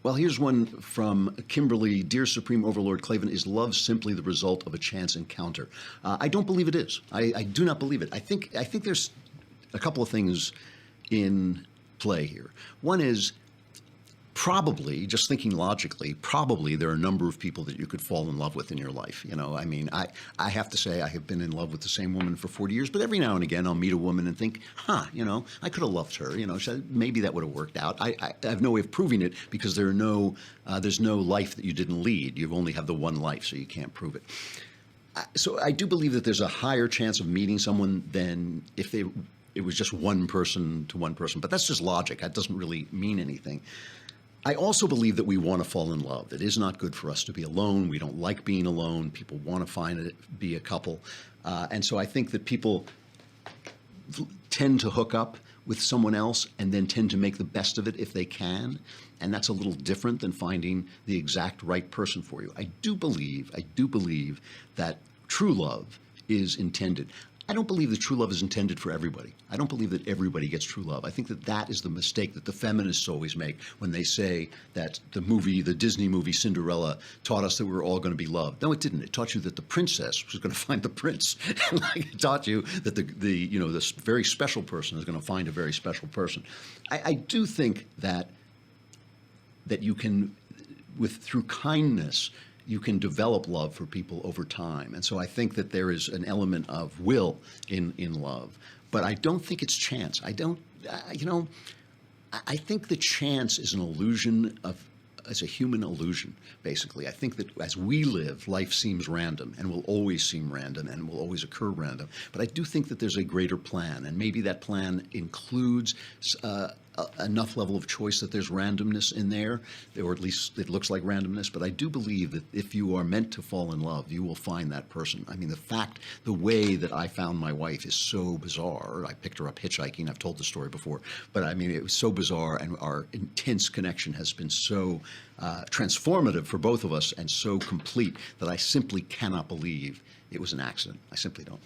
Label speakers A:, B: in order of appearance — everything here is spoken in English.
A: Well, here's one from Kimberly. Dear Supreme Overlord Klavan, is love simply the result of a chance encounter? I don't believe it is. I do not believe it. I think there's a couple of things in play here. One is probably, just thinking logically, probably there are a number of people that you could fall in love with in your life. I mean, I have to say I have been in love with the same woman for 40 years, but every now and again I'll meet a woman and think, I could have loved her. Maybe that would have worked out. I have no way of proving it because there's no life that you didn't lead. You only have the one life, so you can't prove it. So I do believe that there's a higher chance of meeting someone than if it was just one person to one person. But that's just logic. That doesn't really mean anything. I also believe that we want to fall in love. It is not good for us to be alone. We don't like being alone. People want to be a couple. And so I think that people tend to hook up with someone else and then tend to make the best of it if they can. And that's a little different than finding the exact right person for you. I do believe that true love is intended. I don't believe that true love is intended for everybody. I don't believe that everybody gets true love. I think that that is the mistake that the feminists always make when they say that the Disney movie Cinderella taught us that we were all going to be loved. No, it didn't. It taught you that the princess was going to find the prince. It taught you that this very special person is going to find a very special person. I do think that you can, through kindness, you can develop love for people over time. And so I think that there is an element of will in love. But I don't think it's chance. I think the chance is an illusion as a human illusion, basically. I think that as we live, life seems random and will always seem random and will always occur random. But I do think that there's a greater plan, and maybe that plan includes enough level of choice that there's randomness in there, or at least it looks like randomness. But I do believe that if you are meant to fall in love, you will find that person. I mean, the way that I found my wife is so bizarre. I picked her up hitchhiking. I've told the story before. But I mean, it was so bizarre, and our intense connection has been so transformative for both of us and so complete that I simply cannot believe it was an accident. I simply don't.